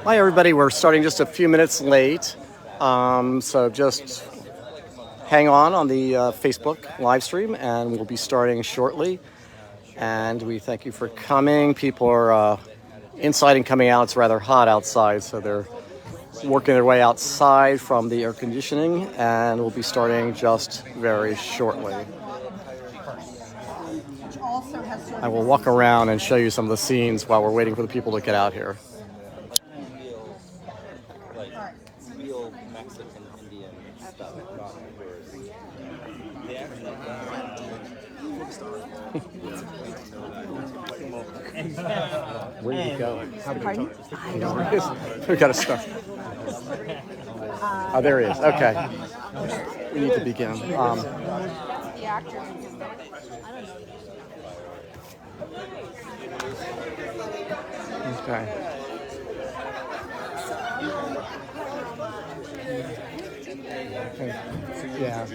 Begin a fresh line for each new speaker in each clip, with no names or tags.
Hi, everybody. We're starting just a few minutes late, so just hang on the Facebook live stream, and we'll be starting shortly. And we thank you for coming. People are inside and coming out. It's rather hot outside, so they're working their way outside from the air conditioning, and we'll be starting just very shortly. I will walk around and show you some of the scenes while we're waiting for the people to get out here.
Real Mexican Indian stuff, not yours. They actually
Where did you go?
Pardon? I don't know.
We got to start. Oh, there he is. Okay. We need to begin.
The actor.
Okay. Yeah,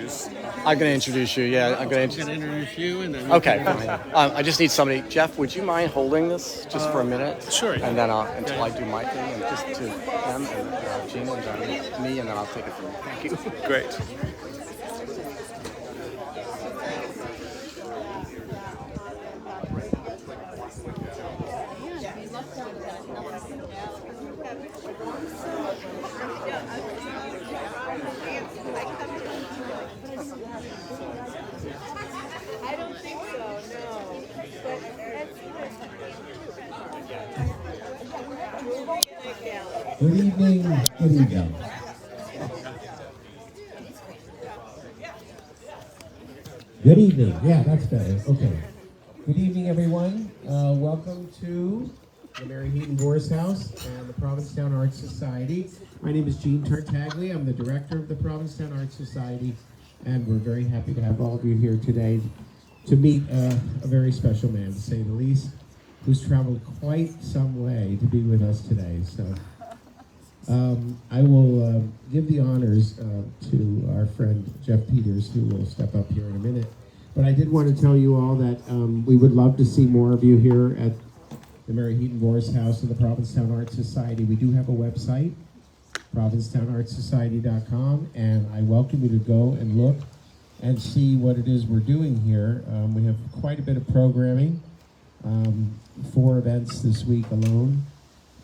I'm going to introduce you. Yeah, I'm going to
introduce you, and then
Okay, fine. I just need somebody. Jeff, would you mind holding this just for a minute?
Sure.
And then until I do my thing, and just to them and Gina and then me, and then I'll take it from you. Thank you.
Great.
I don't think so, no. But
Good evening. Good evening. Good evening. Yeah, that's better. Okay. Good evening, everyone. Welcome to the Mary Heaton Boris House and the Provincetown Arts Society. My name is Gene Tartaglia. I'm the director of the Provincetown Arts Society, and we're very happy to have all of you here today to meet a very special man, to say the least, who's traveled quite some way to be with us today. So I will give the honors to our friend Jeff Peters, who will step up here in a minute. But I did want to tell you all that we would love to see more of you here at the Mary Heaton Boris House and the Provincetown Arts Society. We do have a website, provincetownartsociety.com, and I welcome you to go and look and see what it is we're doing here. We have quite a bit of programming, 4 events this week alone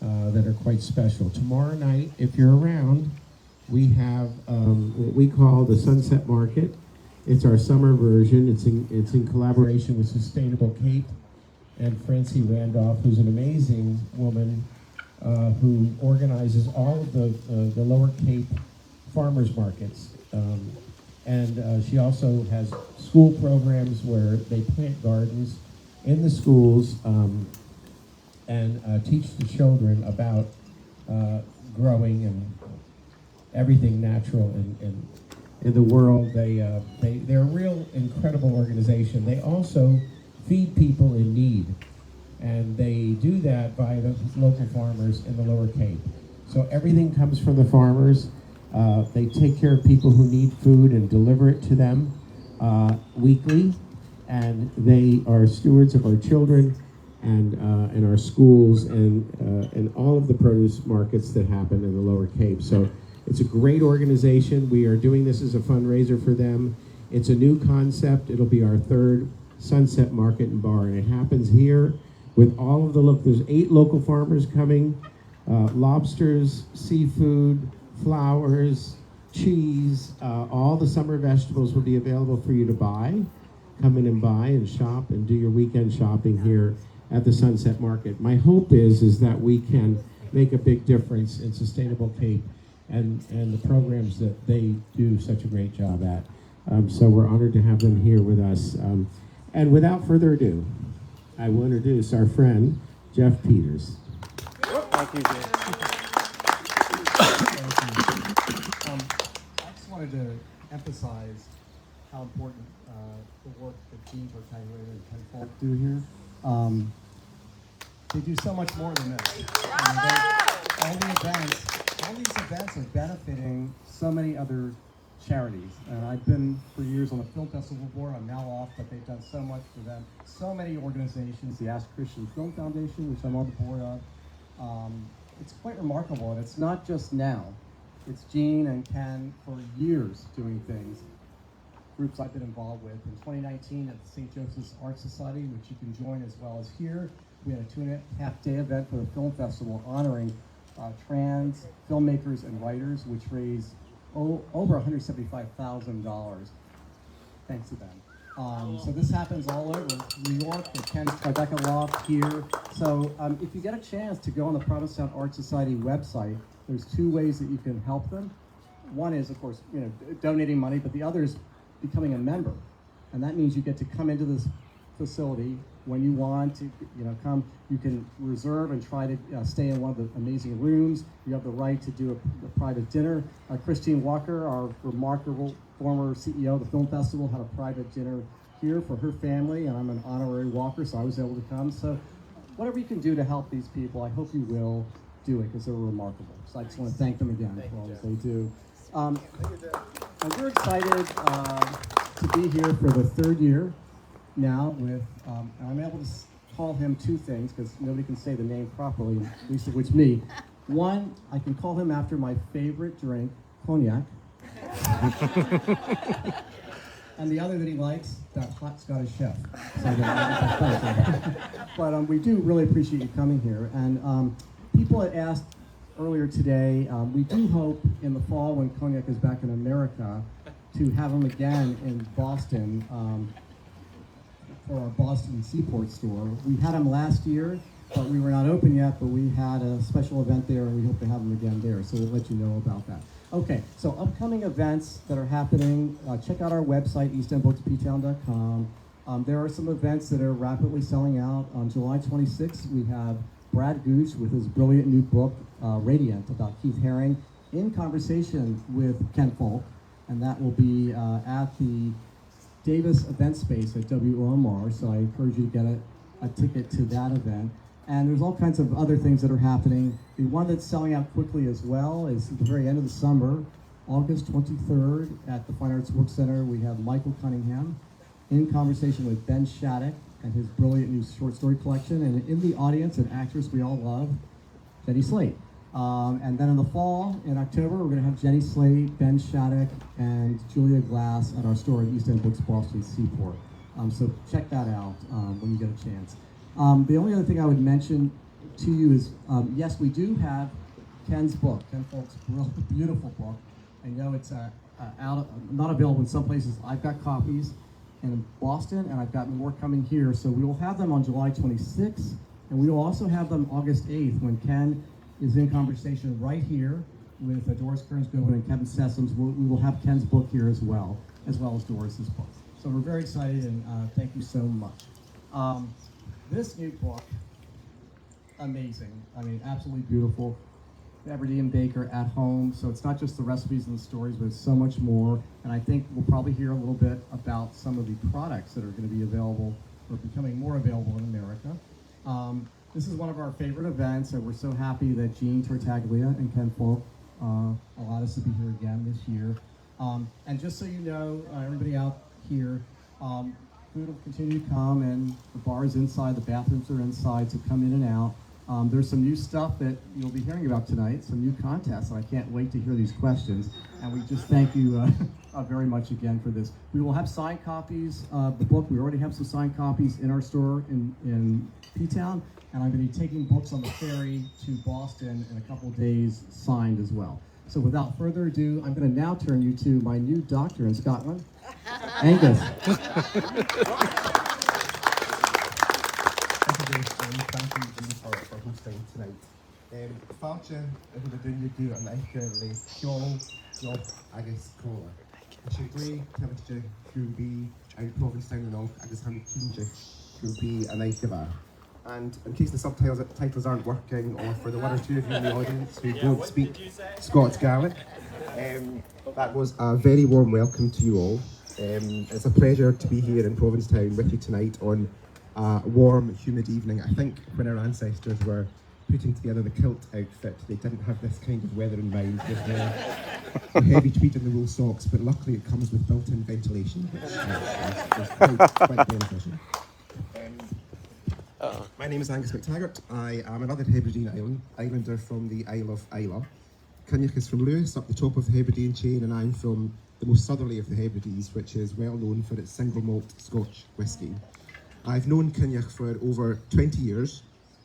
that are quite special. Tomorrow night, if you're around, we have what we call the Sunset Market. It's our summer version. It's in collaboration with Sustainable Cape and Francie Randolph, who's an amazing woman who organizes all of the Lower Cape farmers markets. And she also has school programs where they plant gardens in the schools and teach the children about growing and everything natural in the world. They're a real incredible organization. They also feed people in need, and they do that by the local farmers in the Lower Cape. So everything comes from the farmers. They take care of people who need food and deliver it to them weekly, and they are stewards of our children and our schools and all of the produce markets that happen in the Lower Cape. So it's a great organization. We are doing this as a fundraiser for them. It's a new concept. It'll be our 3rd Sunset Market and Bar, and it happens here with all of there's 8 local farmers coming, lobsters, seafood, flowers, cheese, all the summer vegetables will be available for you to buy. Come in and buy and shop and do your weekend shopping here at the Sunset Market. My hope is that we can make a big difference in Sustainable Cape and the programs that they do such a great job at. So we're honored to have them here with us. And without further ado, I will introduce our friend, Jeff Peters.
Thank you, Jay.
I just wanted to emphasize how important the work that Gene Tartaglia and Ken Folk do here. They do so much more than this. All these events are benefiting so many other charities. And I've been for years on the film festival board. I'm now off, but they've done so much for them. So many organizations, the Ask Christian Film Foundation, which I'm on the board of. It's quite remarkable, and it's not just now. It's Gene and Ken for years doing things. Groups I've been involved with. In 2019 at the St. Joseph's Art Society, which you can join as well as here, we had a 2.5-day event for the film festival honoring trans filmmakers and writers, which raised over $175,000 thanks to them. So this happens all over New York, at Ken's Tribeca Loft here. So if you get a chance to go on the Provincetown Art Society website, there's two ways that you can help them. One is, of course, donating money, but the other is becoming a member. And that means you get to come into this facility when you want to, come. You can reserve and try to stay in one of the amazing rooms. You have the right to do a private dinner. Christine Walker, our remarkable former CEO of the film festival, had a private dinner here for her family, and I'm an honorary Walker, so I was able to come. So whatever you can do to help these people, I hope you will do it, because they're remarkable. So I just want to thank them again for all that they do. And we're excited to be here for the third year now with, and I'm able to call him two things, because nobody can say the name properly, at least of which me. One, I can call him after my favorite drink, cognac. And the other that he likes, that hot Scottish chef. But we do really appreciate you coming here. And people had asked earlier today, we do hope in the fall when cognac is back in America to have him again in Boston for our Boston Seaport store. We had him last year, but we were not open yet, but we had a special event there, and we hope to have him again there, so we'll let you know about that. Okay, so upcoming events that are happening, check out our website, eastendbooksptown.com. There are some events that are rapidly selling out. On July 26th, we have Brad Gooch with his brilliant new book, Radiant, about Keith Haring, in conversation with Ken Folk, and that will be at the Davis event space at WOMR, so I encourage you to get a ticket to that event. And there's all kinds of other things that are happening. The one that's selling out quickly as well is at the very end of the summer, August 23rd at the Fine Arts Work Center. We have Michael Cunningham in conversation with Ben Shattuck and his brilliant new short story collection. And in the audience, an actress we all love, Jenny Slate. And then in the fall, in October, we're going to have Jenny Slate, Ben Shattuck, and Julia Glass at our store at East End Books Boston Seaport. So check that out when you get a chance. The only other thing I would mention to you is, yes, we do have Ken's book, Ken Folk's beautiful book. I know it's not available in some places. I've got copies in Boston, and I've got more coming here. So we will have them on July 26th, and we will also have them August 8th when Ken is in conversation right here with Doris Kearns-Govan and Kevin Sessoms. We will have Ken's book here as well as Doris's book. So we're very excited, and thank you so much. This new book, amazing. I mean, absolutely beautiful. Hebridean baker at home. So it's not just the recipes and the stories, but it's so much more. And I think we'll probably hear a little bit about some of the products that are going to be available or becoming more available in America. This is one of our favorite events, and we're so happy that Jean Tartaglia and Ken Folk allowed us to be here again this year. And just so you know, everybody out here, food will continue to come, and the bar is inside, the bathrooms are inside, so come in and out. There's some new stuff that you'll be hearing about tonight, some new contests, and I can't wait to hear these questions. And we just thank you very much again for this. We will have signed copies of the book. We already have some signed copies in our store in Ptown, and I'm going to be taking books on the ferry to Boston in a couple of days signed as well. So without further ado, I'm going to now turn you to my new doctor in Scotland, Angus.
Thank you, Jean, for hosting tonight. Fáilte a bhfuil duine dú an aice le ceol job agus cóla. Sé gré taimiste grúbí ag Provincetown an agus han cínte grúbí an aice bha. And in case the subtitles aren't working, or for the one or two of you in the audience who don't speak Scots Gaelic, that was a very warm welcome to you all. It's a pleasure to be here in Provincetown with you tonight on a warm, humid evening. I think when our ancestors were putting together the kilt outfit, they didn't have this kind of weather in mind with the heavy tweed and the wool socks, but luckily it comes with built-in ventilation, which is quite beneficial. My name is Angus McTaggart. I am another Hebridean islander from the Isle of Islay. Cynniach is from Lewis, up the top of the Hebridean chain, and I'm from the most southerly of the Hebrides, which is well known for its single malt Scotch whisky. I've known Cynniach for over 20 years.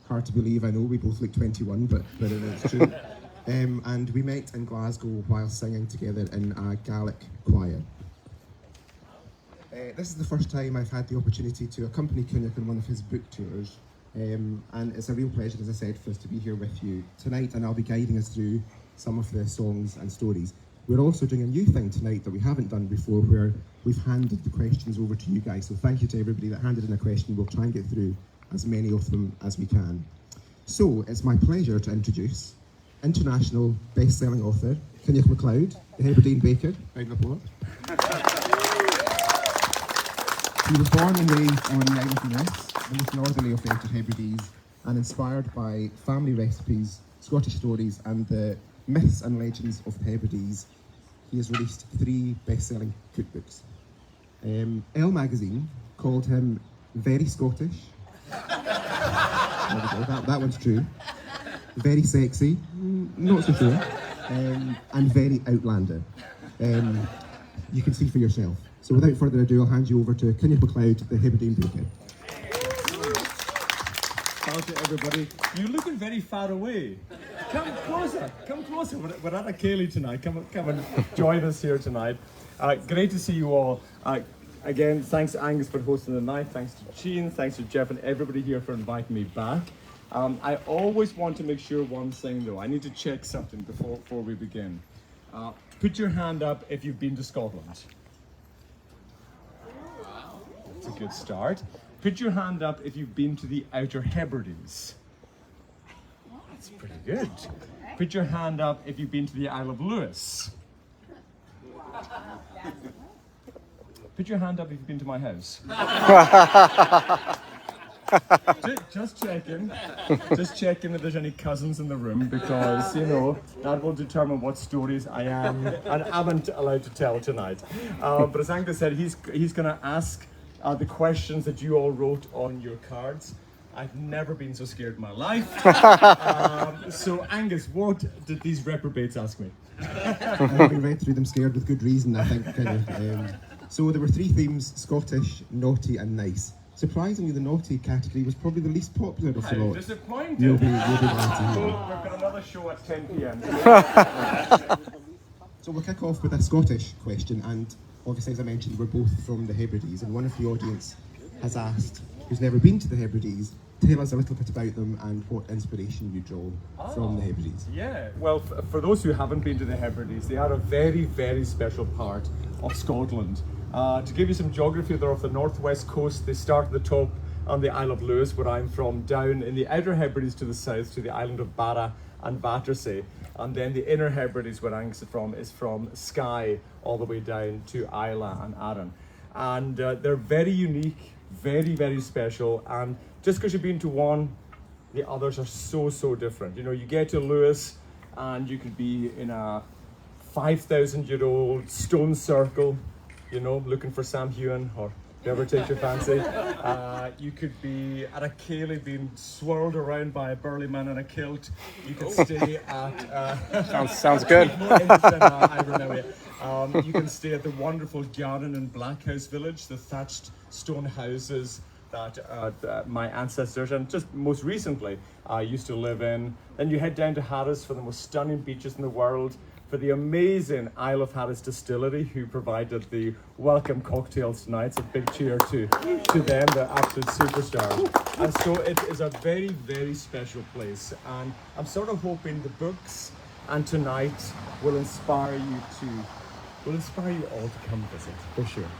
Hard to believe, I know, we both look 21, but it's true. And we met in Glasgow while singing together in a Gaelic choir. This is the first time I've had the opportunity to accompany Cynniach on one of his book tours. And it's a real pleasure, as I said, for us to be here with you tonight, and I'll be guiding us through some of the songs and stories. We're also doing a new thing tonight that we haven't done before, where we've handed the questions over to you guys. So thank you to everybody that handed in a question. We'll try and get through as many of them as we can. So it's my pleasure to introduce international best-selling author, Cynniach MacLeod, the Hebridean baker. Round of applause. He was born and raised on the island of Lewis, the most northerly of the Outer Hebrides, and inspired by family recipes, Scottish stories, and the myths and legends of the Hebrides, he has released 3 best-selling cookbooks. Elle magazine called him very Scottish. There we go, that one's true. Very sexy, not so sure. And very outlander. You can see for yourself. So without further ado, I'll hand you over to Cynniach MacLeod, the Hebridean baker.
Hello to everybody. You're looking very far away. Come closer, come closer. We're at a ceilidh tonight. Come and join us here tonight. Great to see you all. Again, thanks to Angus for hosting the night. Thanks to Jean, thanks to Jeff and everybody here for inviting me back. I always want to make sure one thing though. I need to check something before we begin. Put your hand up if you've been to Scotland. That's a good start. Put your hand up if you've been to the Outer Hebrides. That's pretty good. Put your hand up if you've been to the Isle of Lewis. Put your hand up if you've been to my house. Just checking. Just checking if there's any cousins in the room, because, you know, that will determine what stories I am and haven't allowed to tell tonight. But as Angus said, he's going to ask the questions that you all wrote on your cards. I've never been so scared in my life. So Angus, what did these reprobates ask me?
I've been right through them scared with good reason, I think. So there were 3 themes: Scottish, naughty and nice. Surprisingly, the naughty category was probably the least popular of the lot.
Disappointed.
You'll be glad to hear.
We've got another show at 10 p.m.
So we'll kick off with a Scottish question, and obviously, as I mentioned, we're both from the Hebrides, and one of the audience has asked, who's never been to the Hebrides, tell us a little bit about them and what inspiration you draw from the Hebrides.
Yeah, well, for those who haven't been to the Hebrides, they are a very, very special part of Scotland. To give you some geography, they're off the northwest coast. They start at the top on the Isle of Lewis, where I'm from, down in the Outer Hebrides to the south to the island of Barra and Battersea. And then the Inner Hebrides, where Angus is from Skye all the way down to Islay and Arran. And they're very unique, very, very special. And just because you've been to one, the others are so, so different. You know, you get to Lewis and you could be in a 5,000-year-old stone circle, you know, looking for Sam Heughan or whoever takes your fancy. You could be at a ceilidh being swirled around by a burly man in a kilt. You could stay at...
Sounds good.
You can stay at the wonderful Garden and Blackhouse village, the thatched stone houses that my ancestors and just most recently used to live in. Then you head down to Harris for the most stunning beaches in the world, for the amazing Isle of Harris Distillery, who provided the welcome cocktails tonight. So big cheer to them, they're absolute superstars. And so it is a very, very special place. And I'm sort of hoping the books and tonight will inspire you all to come visit, for sure.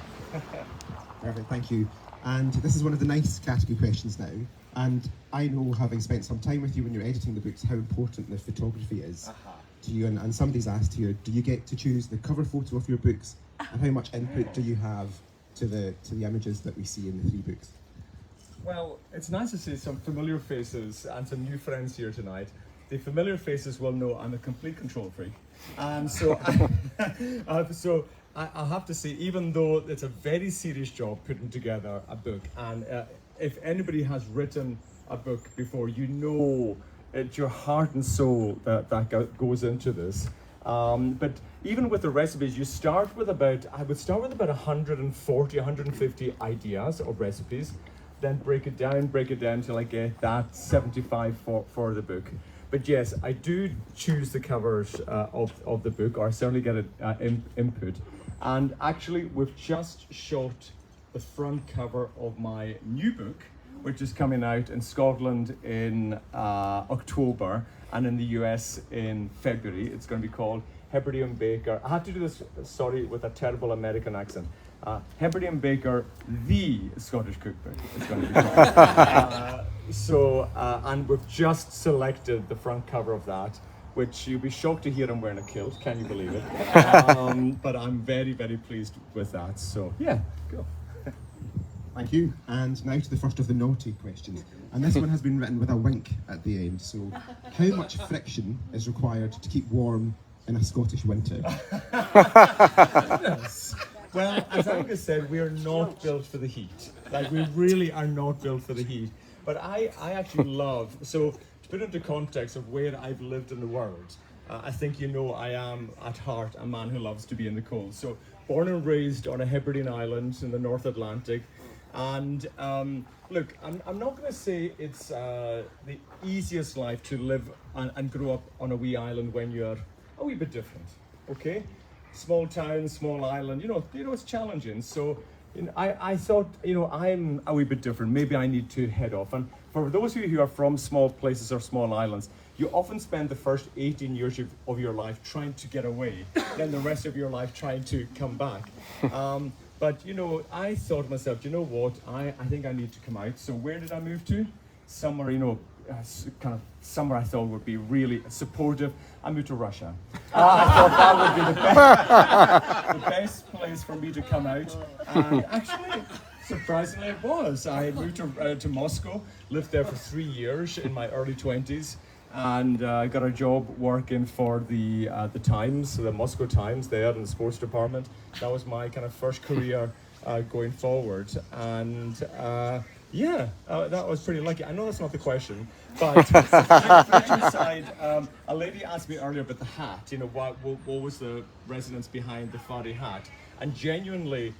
Perfect, thank you. And this is one of the nice category questions now. And I know, having spent some time with you when you're editing the books, how important the photography is to you. And somebody's asked here, do you get to choose the cover photo of your books? And how much input do you have to the images that we see in the 3 books?
Well, it's nice to see some familiar faces and some new friends here tonight. The familiar faces will know I'm a complete control freak. And so, I have to say, even though it's a very serious job putting together a book, and if anybody has written a book before, you know it's your heart and soul that goes into this. But even with the recipes, you start with I would start with about 140, 150 ideas of recipes, then break it down till I get that 75 for the book. But yes, I do choose the covers of the book, or I certainly get input. And actually, we've just shot the front cover of my new book, which is coming out in Scotland in October and in the US in February. It's going to be called Hebridean Baker. I have to do this, sorry, with a terrible American accent. Hebridean Baker, the Scottish cookbook. It's going to be called. And we've just selected the front cover of that, which you'll be shocked to hear I'm wearing a kilt. Can you believe it? But I'm very, very pleased with that. So yeah, go.
Thank you. And now to the first of the naughty questions. And this one has been written with a wink at the end. So, how much friction is required to keep warm in a Scottish winter?
Yes. Well, as Angus said, we are not built for the heat. Like, we really are not built for the heat. But I actually love, so to put into context of where I've lived in the world, I think you know I am at heart a man who loves to be in the cold. So born and raised on a Hebridean island in the North Atlantic. And look, I'm not going to say it's the easiest life to live and grow up on a wee island when you're a wee bit different, okay? Small town, small island, you know it's challenging. So I thought, I'm a wee bit different. Maybe I need to head off. And for those of you who are from small places or small islands, you often spend the first 18 years of your life trying to get away, then the rest of your life trying to come back. But I thought to myself, you know what? I think I need to come out. So where did I move to? Somewhere, kind of somewhere I thought would be really supportive. I moved to Russia. I thought that would be the best place for me to come out. And actually, surprisingly, it was. I moved to Moscow, lived there for 3 years in my early 20s, and got a job working for the Times, the Moscow Times, there in the sports department. That was my kind of first career going forward, and that was pretty lucky. I know that's not the question, but flirting aside, a lady asked me earlier about the hat. What was the resonance behind the furry hat? And genuinely,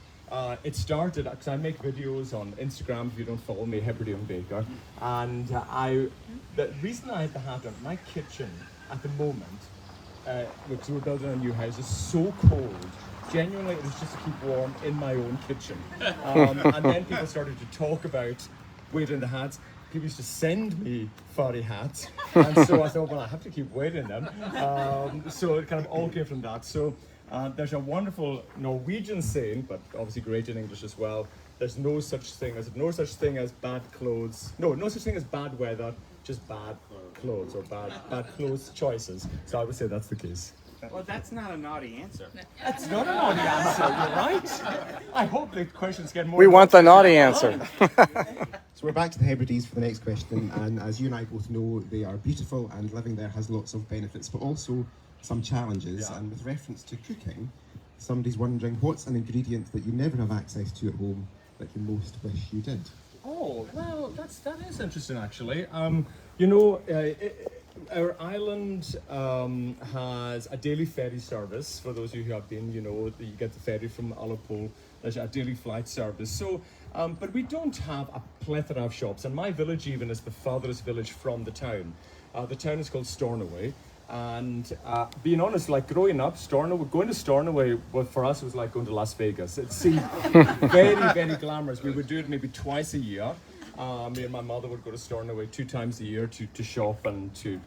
it started because I make videos on Instagram. If you don't follow me, Hebridean Baker, and the reason I had the hat on, my kitchen at the moment, which we're building a new house, is so cold. Genuinely, it was just to keep warm in my own kitchen. And then people started to talk about wearing the hats. People used to send me furry hats, and so I thought, well, I have to keep wearing them. So it kind of all came from that. So there's a wonderful Norwegian saying, but obviously great in English as well. There's no such thing as bad clothes. No such thing as bad weather, just bad clothes or bad clothes choices. So I would say that's the case.
Well, that's not a naughty answer.
That's not a naughty answer, you're right. I hope the questions get more.
We want the naughty answer.
So we're back to the Hebrides for the next question, and as you and I both know, they are beautiful and living there has lots of benefits, but also some challenges.
Yeah.
And with reference to cooking, somebody's wondering what's an ingredient that you never have access to at home that you most wish you did?
Oh, well, that is interesting actually. Our island has a daily ferry service. For those of you who have been, you get the ferry from Ullapool. There's a daily flight service. So, but we don't have a plethora of shops. And my village even is the farthest village from the town. The town is called Stornoway. And being honest, like growing up, going to Stornoway, for us, was like going to Las Vegas. It seemed very, very glamorous. We would do it maybe twice a year. Me and my mother would go to Stornoway 2 times a year to shop and to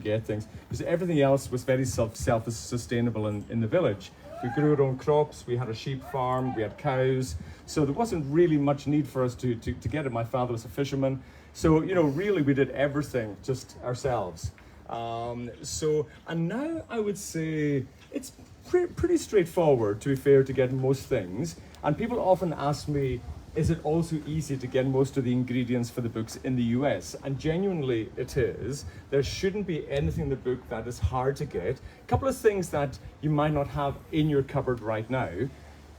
get things. Because everything else was very self-sustainable in the village. We grew our own crops, we had a sheep farm, we had cows. So there wasn't really much need for us to get it. My father was a fisherman. So, really we did everything just ourselves. And now I would say it's pretty straightforward, to be fair, to get most things. And people often ask me, is it also easy to get most of the ingredients for the books in the US? And genuinely it is. There shouldn't be anything in the book that is hard to get. A couple of things that you might not have in your cupboard right now.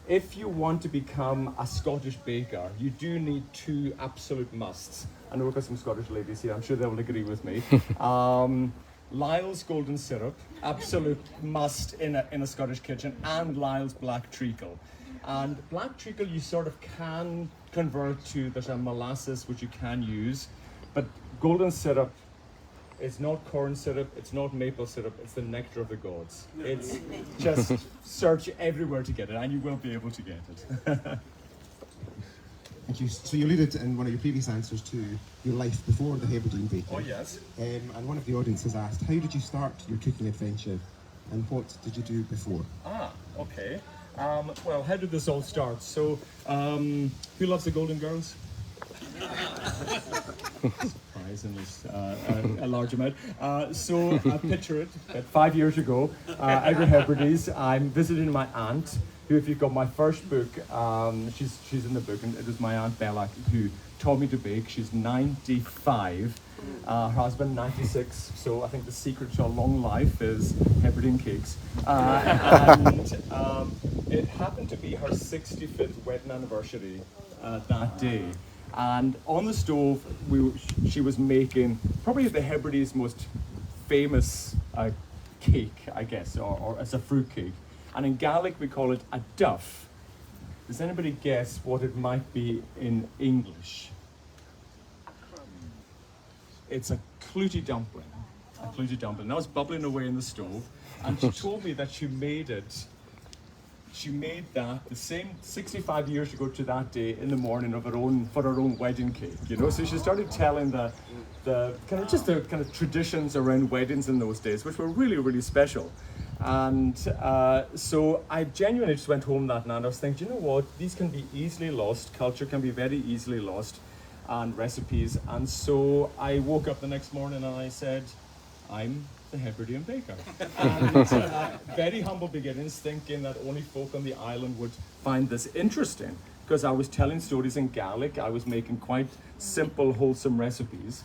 If you want to become a Scottish baker, you do need 2 absolute musts. I know we've got some Scottish ladies here, I'm sure they will agree with me. Lyle's golden syrup, absolute must in a Scottish kitchen, and Lyle's black treacle. And black treacle you sort of can convert to, there's a molasses which you can use, but golden syrup, it's not corn syrup, it's not maple syrup, it's the nectar of the gods. It's just search everywhere to get it, and you will be able to get it.
Thank you. So you alluded in one of your previous answers to your life before the Hebridean baking.
Oh yes.
And one of the audience has asked, how did you start your cooking adventure, and what did you do before?
Okay. Well, how did this all start? So, who loves the Golden Girls? Surprisingly, a large amount. So, picture it, about 5 years ago, out in Hebrides, I'm visiting my aunt, who, if you've got my first book, she's in the book, and it was my Aunt Bella who taught me to bake. She's 95. Her husband 96, so I think the secret to a long life is Hebridean cakes. And it happened to be her 65th wedding anniversary that day. And on the stove, she was making probably the Hebride's most famous cake, I guess, or it's a fruit cake. And in Gaelic we call it a duff. Does anybody guess what it might be in English? It's a clootie dumpling. A clootie dumpling. That was bubbling away in the stove, and she told me that she made that the same 65 years ago to that day in the morning of for her own wedding cake. You know, so she started telling the kind of traditions around weddings in those days, which were really, really special. And so I genuinely just went home that night and I was thinking, you know what, these can be easily lost. Culture can be very easily lost, and recipes. And so I woke up the next morning and I said, I'm the Hebridean baker. And very humble beginnings, thinking that only folk on the island would find this interesting, because I was telling stories in Gaelic, I was making quite simple, wholesome recipes.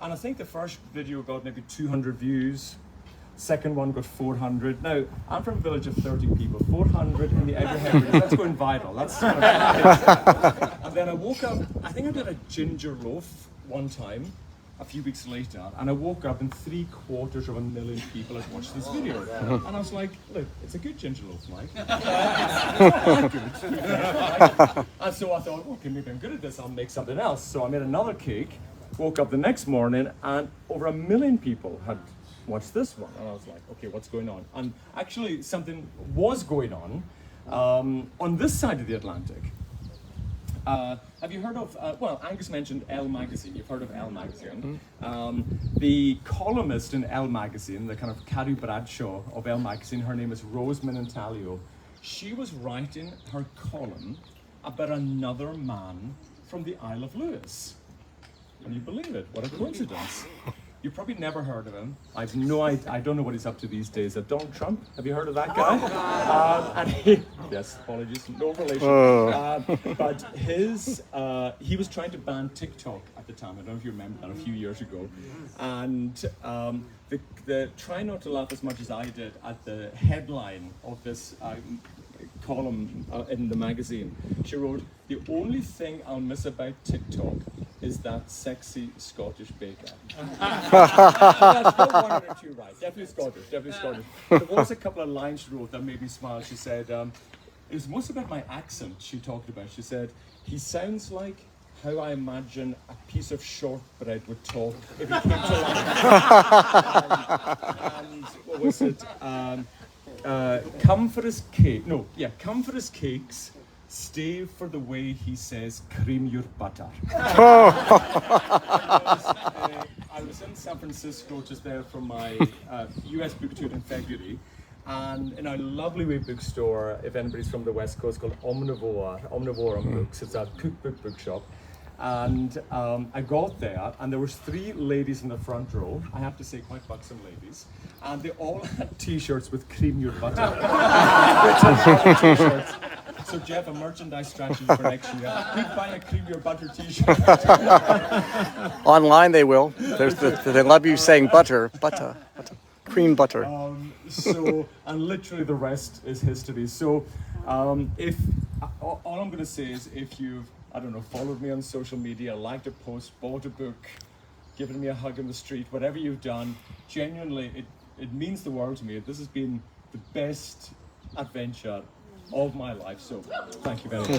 And I think the first video got maybe 200 views. Second one got 400. Now, I'm from a village of 30 people. 400 in the Outer Hebrides, that's going viral. That's and then I woke up, I think I did a ginger loaf one time, a few weeks later, and I woke up and 750,000 people had watched this video. And I was like, look, it's a good ginger loaf, Mike. It's not good. And so I thought, okay, maybe I'm good at this, I'll make something else. So I made another cake, woke up the next morning, and over 1 million people had watched this one. And I was like, okay, what's going on? And actually something was going on this side of the Atlantic. Have you heard of, well, Angus mentioned Elle magazine. You've heard of Elle magazine. The columnist in Elle magazine, the kind of Carrie Bradshaw of Elle magazine, her name is Rose Minantalio. She was writing her column about another man from the Isle of Lewis. Can you believe it? What a coincidence. You've probably never heard of him. I've no idea. I don't know what he's up to these days. Donald Trump? Have you heard of that guy? And yes, apologies, no relation. But he was trying to ban TikTok at the time. I don't know if you remember that, a few years ago. And try not to laugh as much as I did at the headline of this column in the magazine. She wrote, "The only thing I'll miss about TikTok is that sexy Scottish baker." That's not one or two right. Definitely Scottish. There was a couple of lines she wrote that made me smile. She said, it was most about my accent she talked about. She said, "He sounds like how I imagine a piece of shortbread would talk if it came to life." And what was it? Come for his cakes, stay for the way he says cream your butter. I was in San Francisco just there for my US book tour in February, and in a lovely wee bookstore, if anybody's from the West Coast, called Omnivore Books. It's a cookbook bookshop. And I got there, and there was 3 ladies in the front row. I have to say, quite buxom ladies, and they all had T-shirts with "cream your butter." T-shirts. So Jeff, a merchandise strategy for next year. Quick buy a creamier butter t-shirt.
Online they will. They love you saying butter, cream butter.
And literally the rest is history. So if all I'm going to say is if you've, I don't know, followed me on social media, liked a post, bought a book, given me a hug in the street, whatever you've done, genuinely it means the world to me. This has been the best adventure of my life. So thank you very much.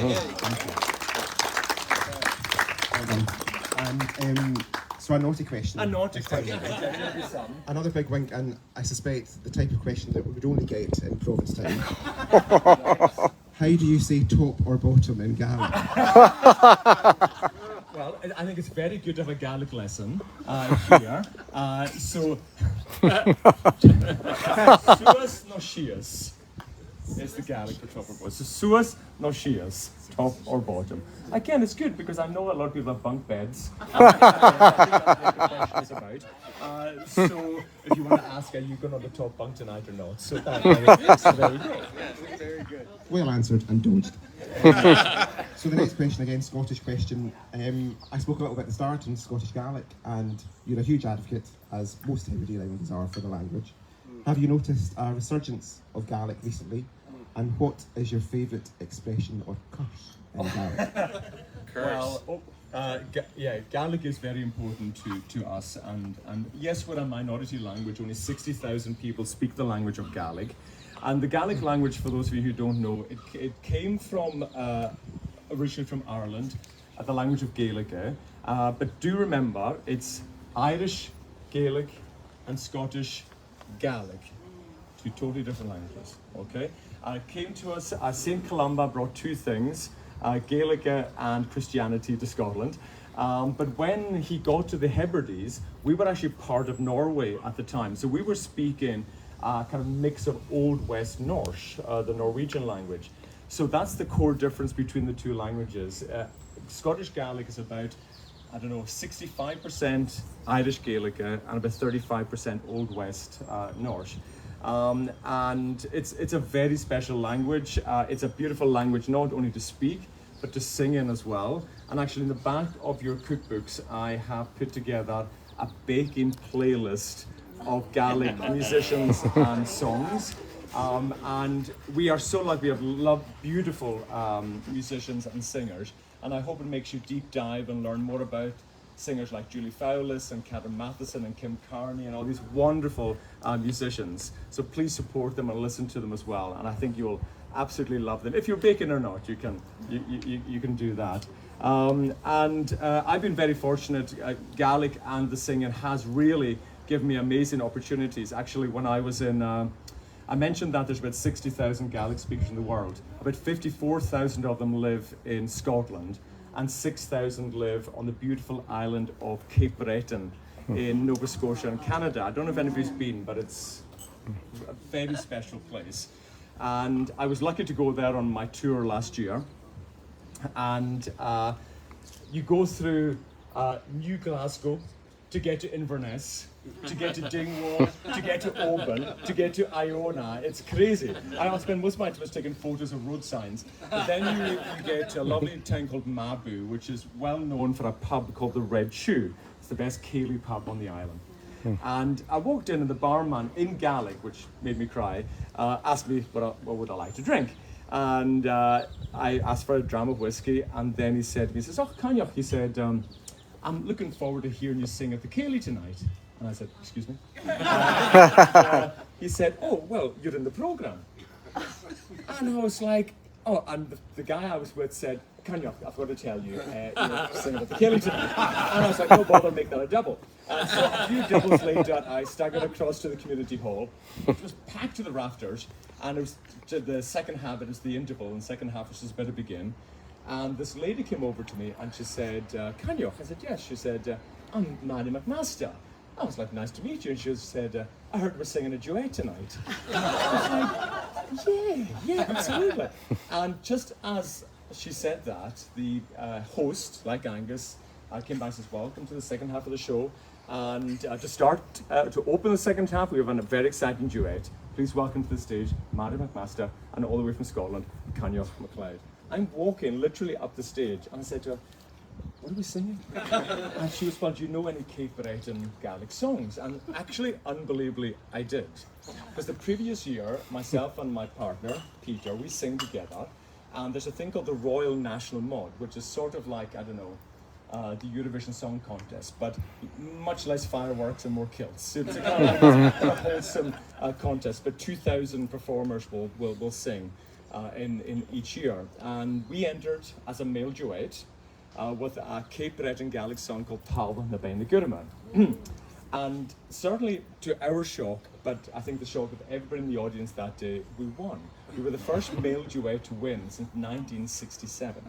And so a naughty question.
A naughty
This time.
question.
Another big wink, and I suspect the type of question that we would only get in Provincetown. How do you say top or bottom in Gaelic?
Well, I think it's very good to have a Gaelic lesson here. Suas no shias is the Gaelic for top or bottom. So suas no shias, top or bottom. Again, it's good because I know a lot of people have bunk beds. So if you want to ask, are you going on the top bunk tonight or not? So that's very good. Very good.
Well answered and dodged. So the next question, again, Scottish question. I spoke a little bit at the start in Scottish Gaelic, and you're a huge advocate, as most Hebridean Islanders are, for the language. Have you noticed a resurgence of Gaelic recently? And what is your favourite expression or curse in Gaelic?
Well, Gaelic is very important to us, and yes, we're a minority language. Only 60,000 people speak the language of Gaelic, and the Gaelic language, for those of you who don't know, it came from originally from Ireland, the language of Gaelic. But do remember, it's Irish Gaelic and Scottish Gaelic, two totally different languages. Okay, it came to us. Saint Columba brought two things. Gaelic and Christianity to Scotland. But when he got to the Hebrides, we were actually part of Norway at the time. So we were speaking kind of mix of Old West Norse, the Norwegian language. So that's the core difference between the two languages. Scottish Gaelic is about, 65% Irish Gaelic and about 35% Old West Norse. And it's a very special language. It's a beautiful language not only to speak, but to sing in as well. And actually in the back of your cookbooks, I have put together a baking playlist of Gaelic musicians and songs. And we are so lucky, we have beautiful musicians and singers. And I hope it makes you deep dive and learn more about singers like Julie Fowlis and Catherine Matheson and Kim Carney and all these wonderful musicians. So please support them and listen to them as well. And I think you'll absolutely love them. If you're baking or not, you can do that. I've been very fortunate. Gaelic and the singing has really given me amazing opportunities. Actually, when I was in, I mentioned that there's about 60,000 Gaelic speakers in the world. About 54,000 of them live in Scotland, and 6,000 live on the beautiful island of Cape Breton in Nova Scotia and Canada. I don't know if anybody's been, but it's a very special place. And I was lucky to go there on my tour last year. And you go through New Glasgow to get to Inverness, to get to Dingwall, to get to Oban, to get to Iona. It's crazy. I spend most of my time taking photos of road signs. But then you get to a lovely town called Mabu, which is well known for a pub called the Red Shoe. It's the best Cayley pub on the island. And I walked in and the barman in Gaelic, which made me cry, asked me what would I like to drink. And I asked for a dram of whiskey, and then he said to me, he says, "Oh, Cognac," he said, "I'm looking forward to hearing you sing at the Cayley tonight." And I said, "Excuse me?" He said, "Oh, well, you're in the programme." And I was like, oh, and the guy I was with said, "Cognac, I've got to tell you, you're singing at the Cayley tonight." And I was like, "No bother, make that a double." And so a few doubles later, I staggered across to the community hall. It was packed to the rafters, and it was the second half, it was the interval, and the second half was just about to begin. And this lady came over to me and she said, "Cognac?" I said, "Yes." She said, "I'm Maddie McMaster." I was like, "Nice to meet you." And she said, "I heard we're singing a duet tonight." I was like, yeah, absolutely. And just as she said that, the host, like Angus, came back and says, "Welcome to the second half of the show." And to open the second half, we have a very exciting duet. Please welcome to the stage, Maddie McMaster and all the way from Scotland, Canja MacLeod. I'm walking literally up the stage, and I said to her, "What are we singing?" And she was, "Well, do you know any Cape Breton Gaelic songs?" And actually, unbelievably, I did. Because the previous year, myself and my partner, Peter, we sing together. And there's a thing called the Royal National Mod, which is sort of like, I don't know, the Eurovision Song Contest, but much less fireworks and more kilts. It's a kind of a wholesome contest, but 2,000 performers will sing in each year. And we entered as a male duet with a Cape Breton Gaelic song called Ptown na Bain na Gurman. And certainly to our shock, but I think the shock of everybody in the audience that day, we won. We were the first male duet to win since 1967.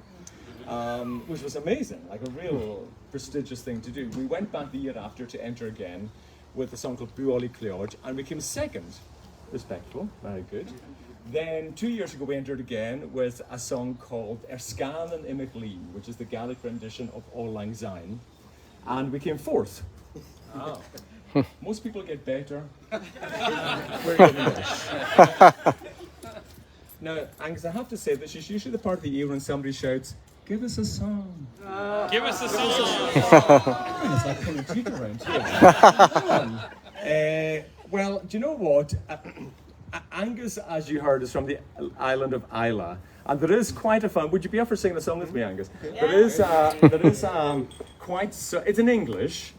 Which was amazing, like a real prestigious thing to do. We went back the year after to enter again with a song called Buoli Cleod, and we came second. Respectful, very good. Then 2 years ago we entered again with a song called Erskan and Imich Lee, which is the Gaelic rendition of Auld Lang Syne, and we came fourth. Oh. Most people get better. We're getting there. Now, Angus, I have to say this is usually the part of the year when somebody shouts, "Give us a song."
Give us a song.
It's like pulling teeth around here. Well, do you know what? Angus, as you heard, is from the island of Islay, and there is quite a fun. Would you be up for singing a song with me, Angus? Yeah. There is quite. It's in English,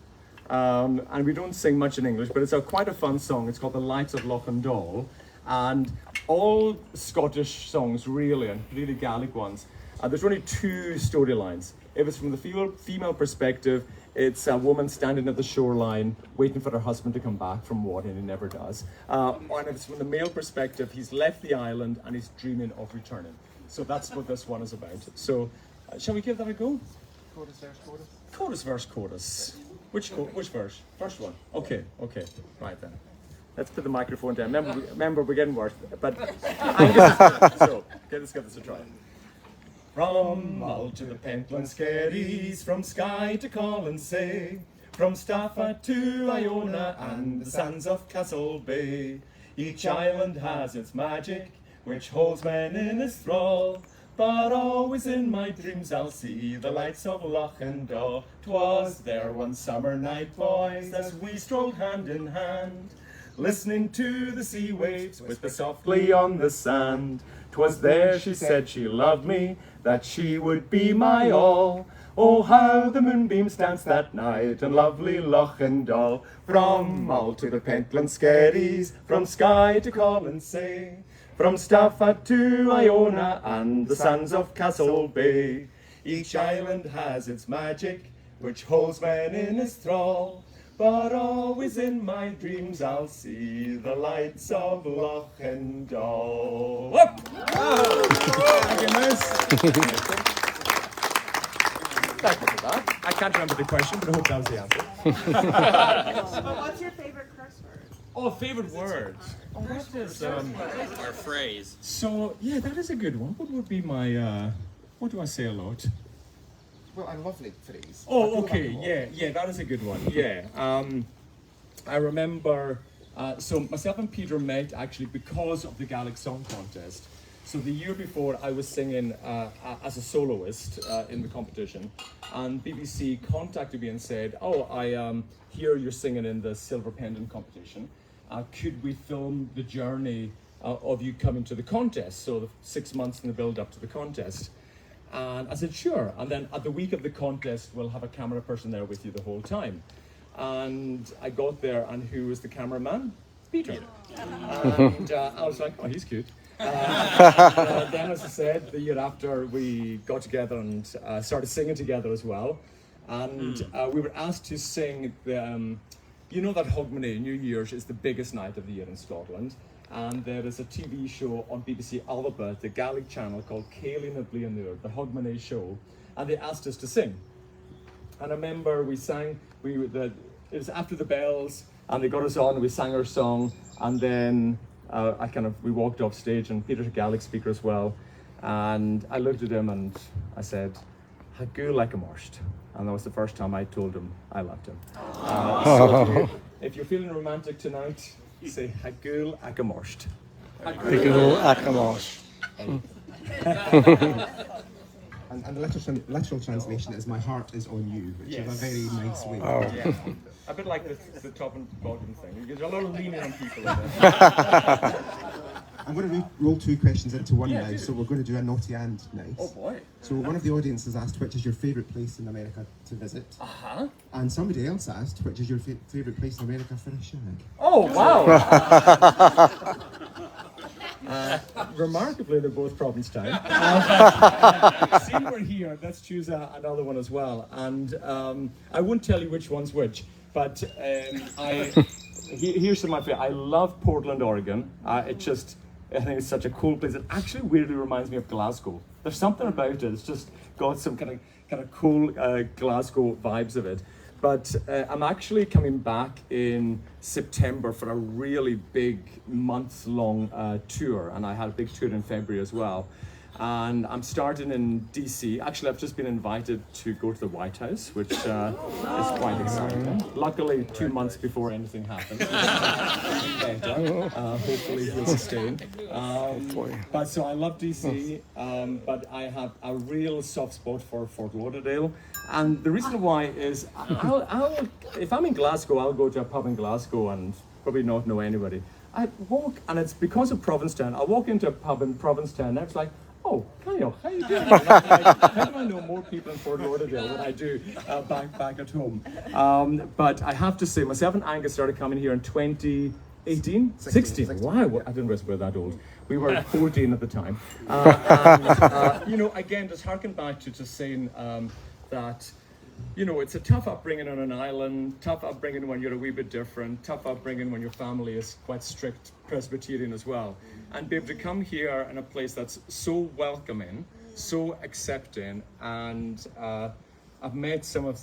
and we don't sing much in English, but it's quite a fun song. It's called "The Lights of Loch-and-Dol," and all Scottish songs, really, and really Gaelic ones. There's only two storylines. If it's from the female perspective, it's a woman standing at the shoreline waiting for her husband to come back from war, and he never does. And if it's from the male perspective, he's left the island and he's dreaming of returning. So that's what this one is about. So shall we give that a go?
Chorus, verse, chorus.
Chorus, verse, chorus. Which verse? First one. Okay. Right then. Let's put the microphone down. Remember we're getting worse. But so let's give this a try. From Mull to the Pentland Skerries, from Skye to Colonsay, from Stafford to Iona and the sands of Castle Bay. Each island has its magic, which holds men in its thrall. But always in my dreams I'll see the lights of Loch-and-Dol. 'Twas there one summer night, boys, as we strolled hand in hand, listening to the sea waves whisper softly on the sand. 'Twas there she said she loved me, that she would be my all. Oh, how the moonbeams danced that night in lovely Loch-and-Dol. From Mull to the Pentland Skerries, from Skye to Colonsay, from Stafford to Iona and the sands of Castle Bay. Each island has its magic, which holds men in its thrall. But always in my dreams I'll see the lights of Loch-and-Dol. Thank you, miss. Thank you for that. I can't remember the question, but I hope that was the answer.
But what's your favorite curse word?
Oh, favorite word. Oh, that is
Or phrase.
So yeah, that is a good one. What would be my? What do I say a lot?
Well, I love the phrase.
Oh, okay, yeah, that is a good one. Yeah, I remember. So myself and Peter met actually because of the Gaelic Song Contest. So the year before, I was singing as a soloist in the competition, and BBC contacted me and said, "Oh, I hear you're singing in the Silver Pendant competition. Could we film the journey of you coming to the contest? So the 6 months in the build-up to the contest." And I said, "Sure." And then at the week of the contest, we'll have a camera person there with you the whole time. And I got there, and who was the cameraman? Peter. And I was like, "Oh, he's cute." Then, as I said, the year after, we got together and started singing together as well. And we were asked to sing the, you know that Hogmanay, New Year's, is the biggest night of the year in Scotland. And there is a TV show on BBC Alba, the Gaelic channel, called Cailín na Blianúr, the Hogmanay show. And they asked us to sing. And I remember we sang, it was after the bells, and they got us on, we sang our song, and then we walked off stage, and Peter's a Gaelic speaker as well, and I looked at him and I said, "Hagú like a morsht," and that was the first time I told him I loved him. So if you're feeling romantic tonight, say Hagú like a morsht.
Big little Akamash.
And the literal translation is "My heart is on you," which is a very nice way.
Oh.
Yeah. A bit like the top and bottom thing. There's a lot of leaning on people in there.
I'm going to roll two questions into one
Yeah,
now,
do.
so we're going to do a naughty and nice.
Oh boy.
So one of the audience has asked which is your favourite place in America to visit, and somebody else asked which is your favourite place in America for a shag.
Oh wow. Remarkably, they're both Provincetown. Seeing we're here, let's choose another one as well. And I won't tell you which one's which, but here's some of my favorite. I love Portland, Oregon. I think it's such a cool place. It actually weirdly reminds me of Glasgow. There's something about it. It's just got some kind of cool Glasgow vibes of it. But I'm actually coming back in September for a really big month-long tour, and I had a big tour in February as well. And I'm starting in DC. Actually, I've just been invited to go to the White House, which is quite exciting. Luckily, 2 months before anything happens. Hopefully he'll sustain. But so I love DC, but I have a real soft spot for Fort Lauderdale. And the reason why is, if I'm in Glasgow, I'll go to a pub in Glasgow and probably not know anybody. I walk, and it's because of Provincetown. I walk into a pub in Provincetown, and it's like, oh, Kyle, how you doing? How do I know more people in Fort Lauderdale than I do back at home? But I have to say, myself and Angus started coming here in 2018? 16. Wow, I didn't realize we were that old. We were 14 at the time. Again, just harken back to just saying that, it's a tough upbringing on an island, tough upbringing when you're a wee bit different, tough upbringing when your family is quite strict Presbyterian as well. And be able to come here in a place that's so welcoming, so accepting, and I've met some of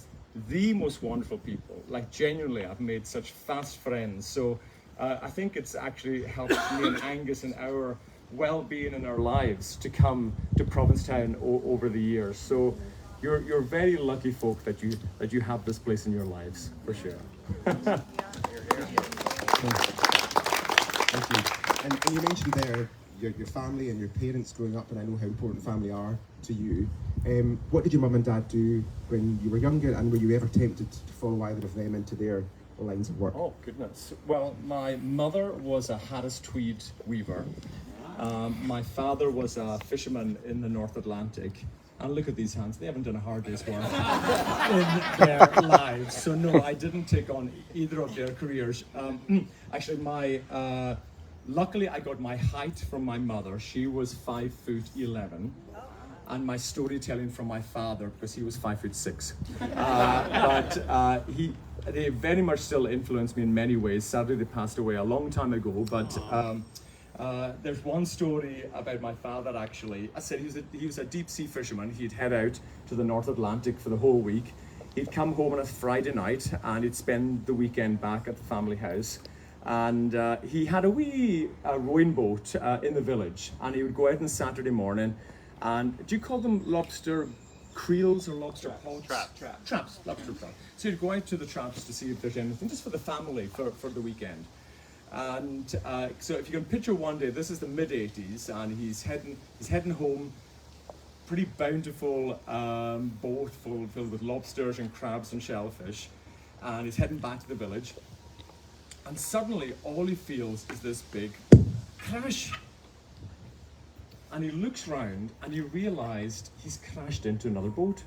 the most wonderful people. Like, genuinely, I've made such fast friends. So I think it's actually helped me and Angus in our well-being in our lives to come to Provincetown over the years. So you're very lucky folk that you have this place in your lives, for sure.
Thank you. And you mentioned there your family and your parents growing up, and I know how important family are to you. What did your mum and dad do when you were younger, and were you ever tempted to follow either of them into their lines of work?
Oh, goodness. Well, my mother was a Harris Tweed weaver. My father was a fisherman in the North Atlantic. And look at these hands, they haven't done a hard day's work in their lives. So no, I didn't take on either of their careers. Actually, luckily I got my height from my mother. She was 5'11", and my storytelling from my father, because he was 5'6". They very much still influenced me in many ways. Sadly, they passed away a long time ago, but there's one story about my father, actually. I said he was a deep sea fisherman. He'd head out to the North Atlantic for the whole week. He'd come home on a Friday night, and he'd spend the weekend back at the family house. And he had a wee rowing boat in the village, and he would go out on Saturday morning. And do you call them lobster creels or lobster pots? Traps, lobster traps. So he'd go out to the traps to see if there's anything, just for the family, for the weekend. And so if you can picture one day, this is the mid-80s, and he's heading home, pretty bountiful boat filled with lobsters and crabs and shellfish, and he's heading back to the village. And suddenly, all he feels is this big crash. And he looks round, and he realised he's crashed into another boat.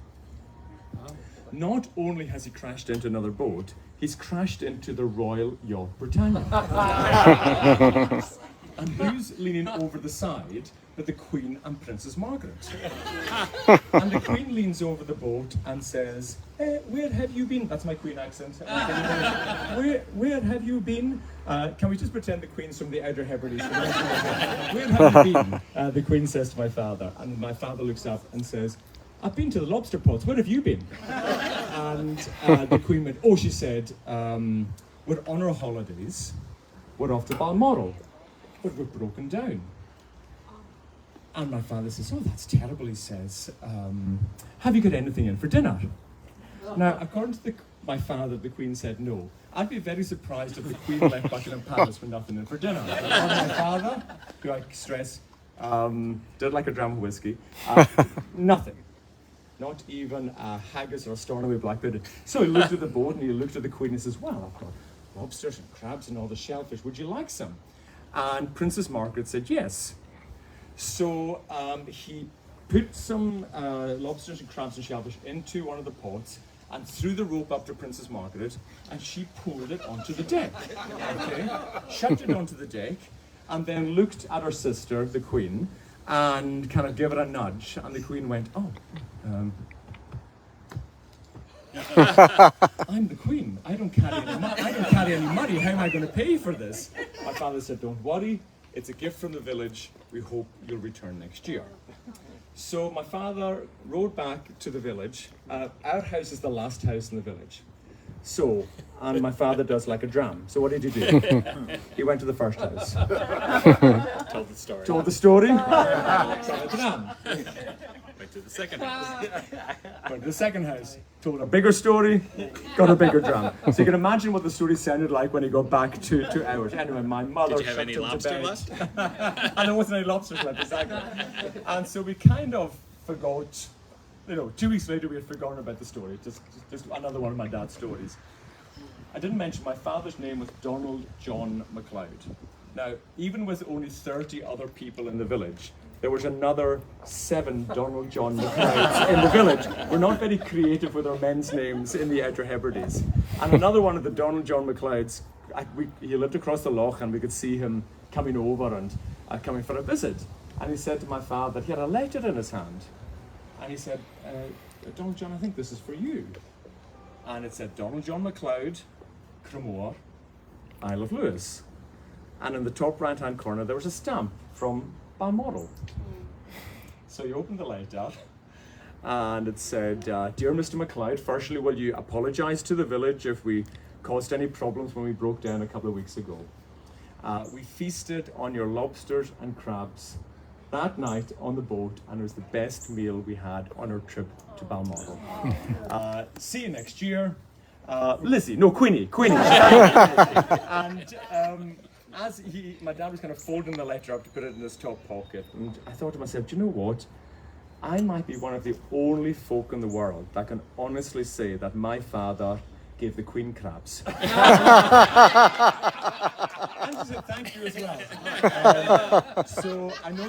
Not only has he crashed into another boat, he's crashed into the Royal Yacht Britannia. And who's leaning over the side but the Queen and Princess Margaret? And the Queen leans over the boat and says, where have you been? That's my Queen accent. Where have you been? Can we just pretend the Queen's from the Outer Hebridean? Where have you been? The Queen says to my father, and my father looks up and says, I've been to the lobster pots. Where have you been? And the Queen went, she said, we're on our holidays. We're off to Balmoral, but we're broken down. And my father says, that's terrible, he says. Have you got anything in for dinner? Now, according to my father, the Queen said no. I'd be very surprised if the Queen left Buckingham Palace with nothing in for dinner. My father, who I stress, did like a dram of whiskey, nothing. Not even a haggis or a Stornoway blackbird. So he looked at the board and he looked at the Queen and says, well, I've got lobsters and crabs and all the shellfish. Would you like some? And Princess Margaret said yes. So he put some lobsters and crabs and shellfish into one of the pots and threw the rope up to Princess Margaret, and she pulled it onto the deck. Okay, shoved it onto the deck, and then looked at her sister, the Queen, and kind of gave her a nudge, and the Queen went, oh, I'm the Queen. I don't carry any money. How am I going to pay for this? My father said, don't worry. It's a gift from the village. We hope you'll return next year. So my father rode back to the village. Our house is the last house in the village. So, and my father does like a dram. So what did he do? He went to the first house.
Told the story.
Told the story. Got a dram.
Went to the second house.
Went to the second house. Told a bigger story. Got a bigger dram. So you can imagine what the story sounded like when he got back to ours. Anyway, my mother
Did you have any
shoved him
lobster
to bed.
left?
And there wasn't any lobsters left, exactly. And so we kind of forgot, 2 weeks later we had forgotten about the story. Just another one of my dad's stories. I didn't mention my father's name was Donald John MacLeod. Now, even with only 30 other people in the village, there was another 7 Donald John MacLeods in the village. We're not very creative with our men's names in the Outer Hebrides. And another one of the Donald John MacLeods, he lived across the loch, and we could see him coming over and coming for a visit. And he said to my father, he had a letter in his hand. And he said, Donald John, I think this is for you. And it said, Donald John MacLeod, Cremor, Isle of Lewis. And in the top right-hand corner, there was a stamp from Balmoral. So he opened the letter, and it said, Dear Mr. MacLeod, firstly, will you apologise to the village if we caused any problems when we broke down a couple of weeks ago? We feasted on your lobsters and crabs that night on the boat, and it was the best meal we had on our trip to Balmoral. See you next year. Queenie. And my dad was kind of folding the letter up to put it in his top pocket, and I thought to myself, do you know what? I might be one of the only folk in the world that can honestly say that my father gave the Queen crabs. And she said thank you as well. So I know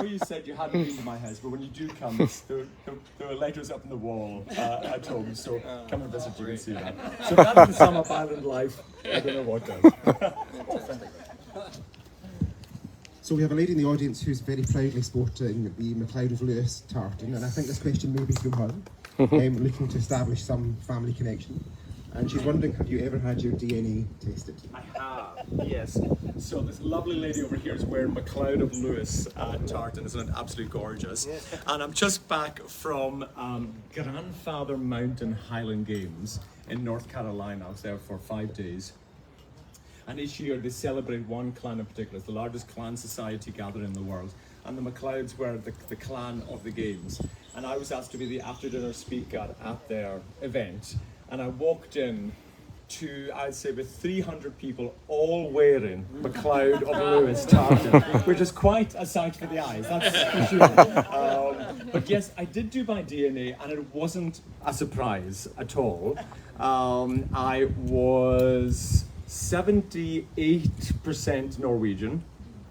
you said you hadn't been to my house, but when you do come, there are letters up on the wall at home. So come and visit, you can see that. So that doesn't sum up island life. I don't know what does.
So we have a lady in the audience who's very proudly sporting the MacLeod of Lewis tartan, and I think this question may be from her, looking to establish some family connection. And she's wondering, have you ever had your DNA tested?
I have, yes. So this lovely lady over here is wearing MacLeod of Lewis tartan. Isn't it absolutely gorgeous? And I'm just back from Grandfather Mountain Highland Games in North Carolina. I was there for 5 days. And each year they celebrate one clan in particular. It's the largest clan society gathered in the world. And the MacLeods were the clan of the games. And I was asked to be the after-dinner speaker at their event. And I walked in to, I'd say, with 300 people all wearing MacLeod of Lewis tartan, which is quite a sight for the eyes, that's for sure. But yes, I did do my DNA, and it wasn't a surprise at all. I was 78% Norwegian,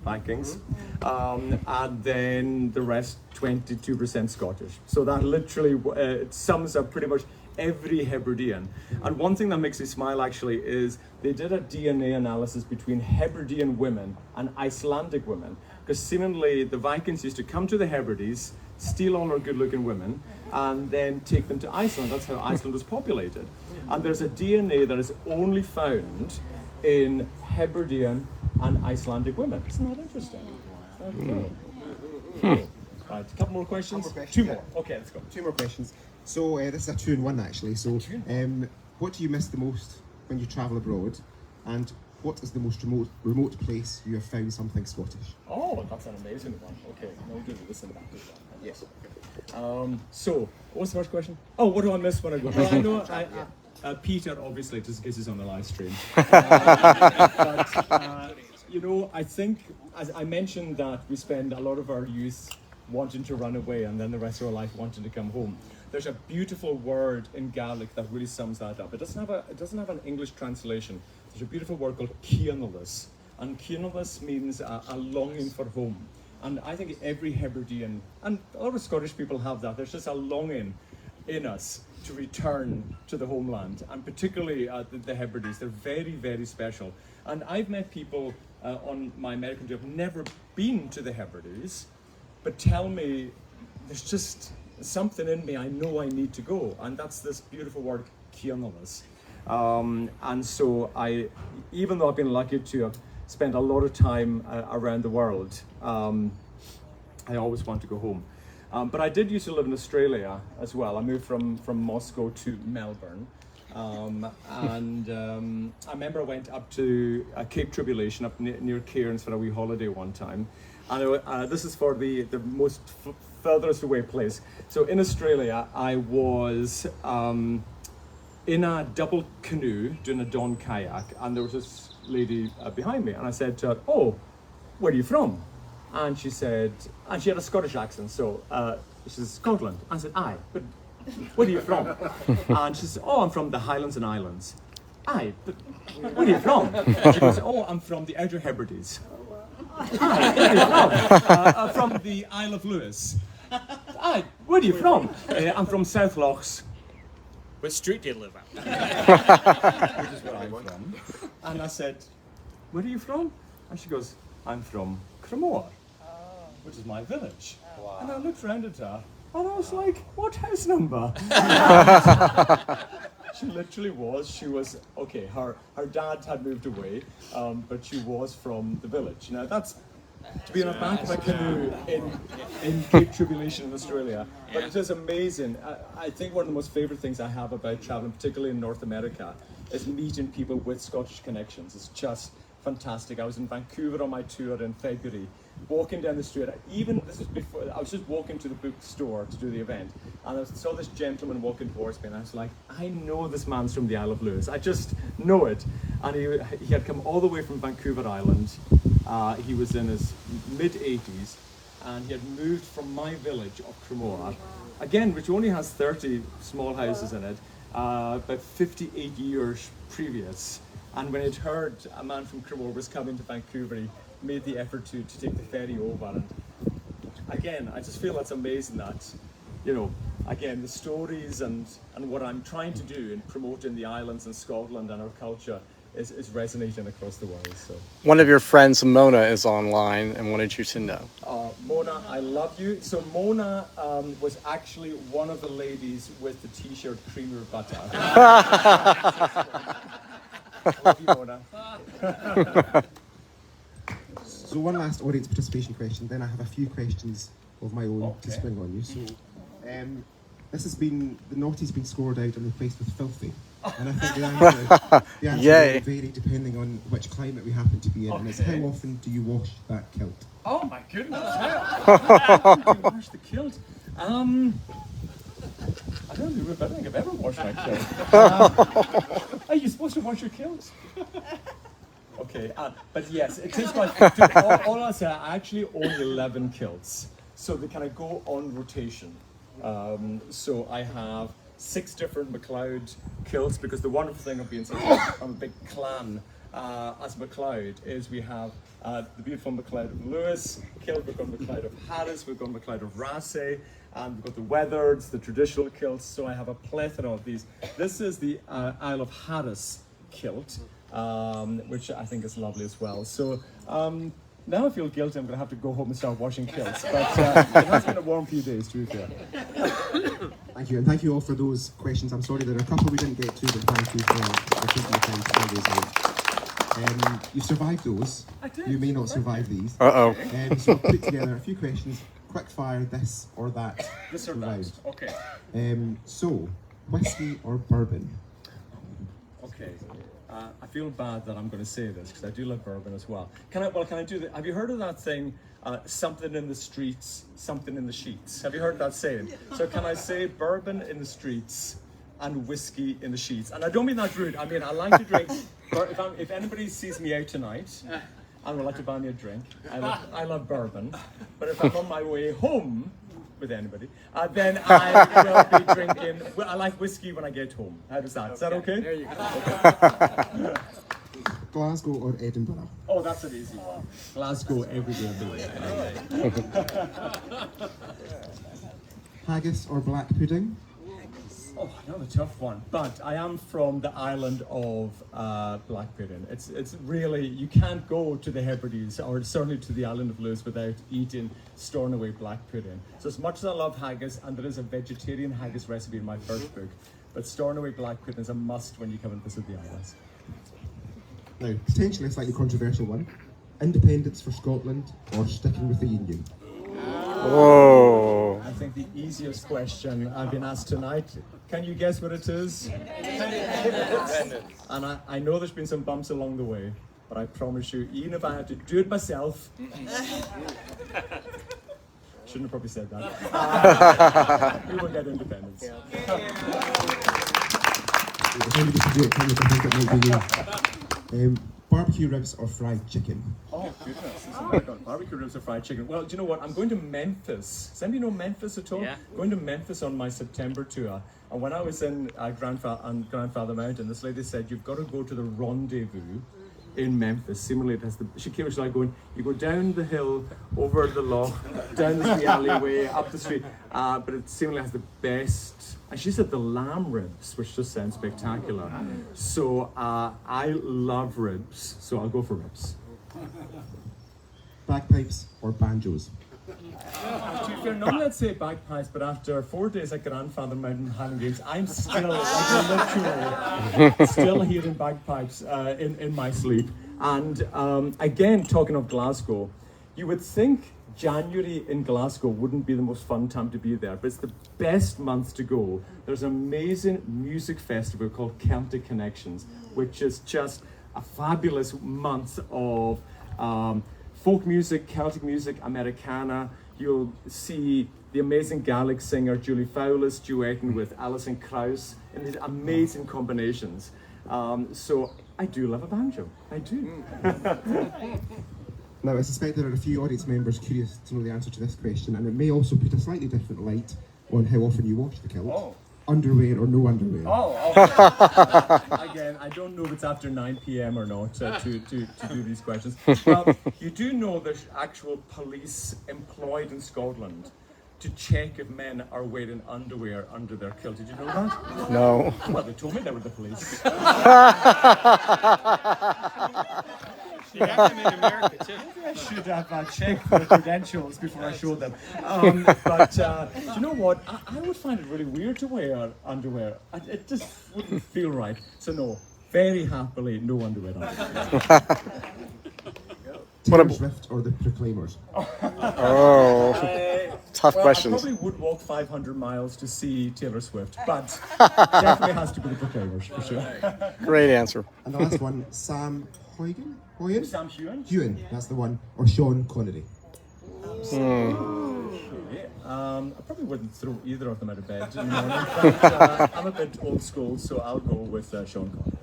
Vikings, and then the rest 22% Scottish. So that literally it sums up pretty much every Hebridean. And one thing that makes me smile actually is they did a DNA analysis between Hebridean women and Icelandic women, because seemingly the Vikings used to come to the Hebrides, steal all our good-looking women, and then take them to Iceland. That's how Iceland was populated. And there's a DNA that is only found in Hebridean and Icelandic women. Isn't that interesting? Okay. Right, a couple more questions? Two more. Okay, let's go.
2 more questions. So this is a 2-in-1 actually. So what do you miss the most when you travel abroad? And what is the most remote place you have found something Scottish?
Oh, that's an amazing one. Okay, now we'll do this in the back as well. Yes. So, what was the first question? Oh, what do I miss when I go? Well, I know Peter, obviously, just in case he's on the live stream. You know, I think, as I mentioned, that we spend a lot of our youth wanting to run away and then the rest of our life wanting to come home. There's a beautiful word in Gaelic that really sums that up. It doesn't have an English translation. There's a beautiful word called cianalus, and cianalus means a longing for home. And I think every Hebridean, and a lot of Scottish people have that. There's just a longing in us to return to the homeland, and particularly the Hebrides. They're very, very special. And I've met people on my American trip who've never been to the Hebrides, but tell me there's just something in me, I know I need to go. And that's this beautiful word, cianalus. And so even though I've been lucky to have spent a lot of time around the world, I always want to go home. But I did used to live in Australia as well. I moved from Moscow to Melbourne. I remember I went up to Cape Tribulation up near Cairns for a wee holiday one time. And this is for the most furthest away place. So in Australia, I was in a double canoe doing a dawn kayak, and there was this lady behind me, and I said to her, "Oh, where are you from?" And she said, and she had a Scottish accent, so she says, "Scotland." I said, "Aye, but where are you from?" And she said, "Oh, I'm from the Highlands and Islands." "Aye, but where are you from?" She goes, "Oh, I'm from the Outer Hebrides." "Aye, where are you from?" "From the Isle of Lewis." "Aye, where are you from?" "I'm from South Lochs."
What street do you live on?
Which is where I'm from. And I said, "Where are you from?" And she goes, "I'm from Cremor, which is my village." Wow. And I looked round at her, and I was like, "What house number?" She literally was. She was, okay, her dad had moved away, but she was from the village. Now that's, to be in the back of a canoe in Cape Tribulation in Australia. But it is amazing. I think one of the most favourite things I have about travelling, particularly in North America, is meeting people with Scottish connections. It's just fantastic. I was in Vancouver on my tour in February, walking down the street. This is before, I was just walking to the bookstore to do the event, and I saw this gentleman walking towards me, and I was like, I know this man's from the Isle of Lewis. I just know it. And he had come all the way from Vancouver Island. He was in his mid-80s, and he had moved from my village of Cremor, again, which only has 30 small houses in it, about 58 years previous. And when he'd heard a man from Cremor was coming to Vancouver, he made the effort to take the ferry over. And again, I just feel that's amazing that, you know, again, the stories and what I'm trying to do in promoting the islands and Scotland and our culture is resonating across the world. So
One of your friends, Mona, is online and wanted you to know.
Mona, I love you. So Mona was actually one of the ladies with the t-shirt creamer butter. Love you, Mona.
So one last audience participation question, then I have a few questions of my own to spring on you. So the naughty's been scored out and replaced with filthy. And I think the answer will vary depending on which climate we happen to be in. And it's how often do you wash that kilt?
Oh my goodness! How do you wash the kilt? I don't think I've ever washed my kilt. Are you supposed to wash your kilt? Okay, but yes, it is like, all I'll say, I actually own 11 kilts. So they kind of go on rotation. So I have 6 different MacLeod kilts, because the wonderful thing of being such a big clan as MacLeod is we have the beautiful MacLeod of Lewis kilt, we've got MacLeod of Harris, we've got MacLeod of Rassay, and we've got the Weathered, the traditional kilts. So I have a plethora of these. This is the Isle of Harris kilt, which I think is lovely as well. So now I feel guilty. I'm going to have to go home and start washing kilts. But it has been a warm few days, to be fair.
Thank you, and thank you all for those questions. I'm sorry there are a couple we didn't get to, but thank you for taking the time to fill those out. You survived those.
I did.
You may not survive these.
Uh-oh.
So I've put together a few questions, quick fire, this or that.
This or that. Okay.
So, whiskey or bourbon?
Okay. I feel bad that I'm going to say this because I do love bourbon as well. Can I do that? Have you heard of that thing? Something in the streets, something in the sheets. Have you heard that saying? So can I say bourbon in the streets and whiskey in the sheets. And I don't mean that rude. I mean, I like to drink. Or if anybody sees me out tonight and would like to buy me a drink, I love bourbon. But if I'm on my way home with anybody, then I will be drinking. Well, I like whiskey when I get home. How does that? Is that okay?
There you go.
Glasgow or Edinburgh?
Oh, that's an easy one. Glasgow every day of the week.
Haggis or black pudding?
Oh, another tough one. But I am from the island of black pudding. It's really, you can't go to the Hebrideans or certainly to the island of Lewis without eating Stornoway black pudding. So as much as I love haggis, and there is a vegetarian haggis recipe in my first book, but Stornoway black pudding is a must when you come and visit the islands.
Now, potentially a slightly controversial one. Independence for Scotland or sticking with the Union?
Whoa.
I think the easiest question I've been asked tonight, can you guess what it is? And I know there's been some bumps along the way, but I promise you, even if I had to do it myself, shouldn't have probably said that, we will get independence.
Barbecue ribs or fried chicken?
Oh goodness, oh my God, barbecue ribs or fried chicken. Well, do you know what? I'm going to Memphis. Does anybody know Memphis at all?
Yeah.
Going to Memphis on my September tour. And when I was in on Grandfather Mountain, this lady said, you've got to go to the rendezvous in Memphis. Similarly, it has she came to like going, you go down the hill, over the loch, down the alleyway, up the street, but it seemingly has the best, and she said the lamb ribs, which just sounds spectacular. So I love ribs, so I'll go for ribs.
Bagpipes or banjos?
To be fair, normally I'd say bagpipes, but after 4 days at Grandfather Mountain Highland Games, I'm still literally still hearing bagpipes in my sleep. And again, talking of Glasgow, you would think January in Glasgow wouldn't be the most fun time to be there, but it's the best month to go. There's an amazing music festival called Celtic Connections, which is just a fabulous month of folk music, Celtic music, Americana. You'll see the amazing Gaelic singer Julie Fowlis duetting with Alison Krauss in these amazing combinations. So I do love a banjo. I do.
Now, I suspect there are a few audience members curious to know the answer to this question, and it may also put a slightly different light on how often you wash the kilt.
Oh.
Underwear or no underwear?
Again, I don't know if it's after 9 p.m. or not to do these questions. Well, you do know there's actual police employed in Scotland to check if men are wearing underwear under their kilt. Did you know that?
No.
Well, they told me they were the police.
You have them in America too.
I should have checked the credentials before I showed them. But do you know what? I would find it really weird to wear underwear. It just wouldn't feel right. So no, very happily, no underwear on.
Taylor Swift or the Proclaimers?
Oh, tough questions.
I probably would walk 500 miles to see Taylor Swift, but definitely has to be the Proclaimers for sure.
Great answer.
And the last one, Sam Huygen?
Sam Hewen?
Hewen, that's the one. Or Sean Connery?
I probably wouldn't throw either of them out of bed in the morning, but I'm a bit old school, so I'll go with Sean Connery.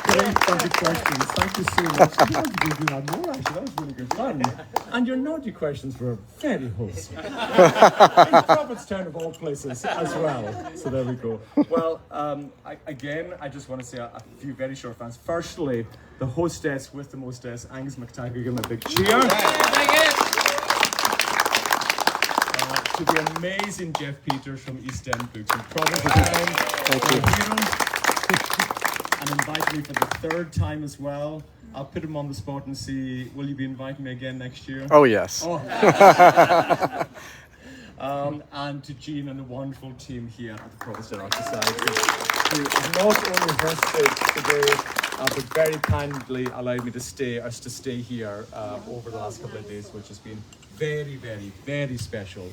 Great bunch of questions. Thank you so much. I think you do that more actually. That was really good fun. And your naughty questions were very wholesome. In Provincetown of all places as well. So there we go. Well, I just want to say a few very short things. Firstly, the hostess with the mostess, Angus McTaggart, give him a big cheer. To the amazing Jeff Peters from East End Books in Provincetown. Thank you. And invite me for the third time as well. I'll put him on the spot and see, will you be inviting me again next year?
Oh, yes.
Oh. And to Jean and the wonderful team here at the Provincetown Art Society, who not only hosted today, but very kindly allowed me to stay here over the last couple of days, which has been very, very, very special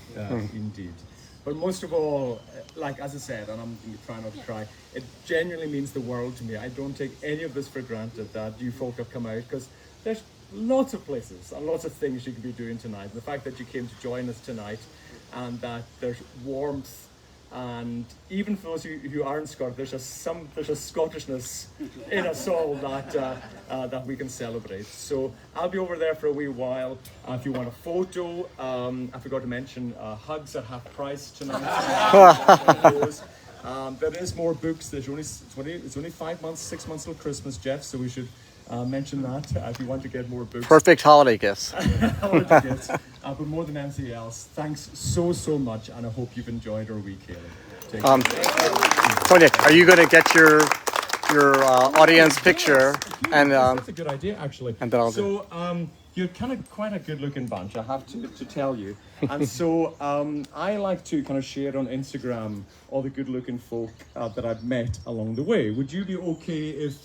indeed. But most of all, like as I said, and I'm going to try not to cry, it genuinely means the world to me. I don't take any of this for granted that you folk have come out, because there's lots of places and lots of things you could be doing tonight. And the fact that you came to join us tonight and that there's warmth. And even for those who aren't Scottish, there's a Scottishness in us all that we can celebrate. So I'll be over there for a wee while. If you want a photo, I forgot to mention hugs at half price tonight. There is more books. It's only 5 months, 6 months till Christmas, Jeff. So we should mention that if you want to get more books.
Perfect holiday gifts.
Holiday gifts. But more than anything else, thanks so much, and I hope you've enjoyed our week here.
Tonya, are you going to get your audience picture? And
that's a good idea, actually.
And then I'll
you're kind of quite a good-looking bunch, I have to tell you. And so I like to kind of share on Instagram all the good-looking folk that I've met along the way. Would you be okay if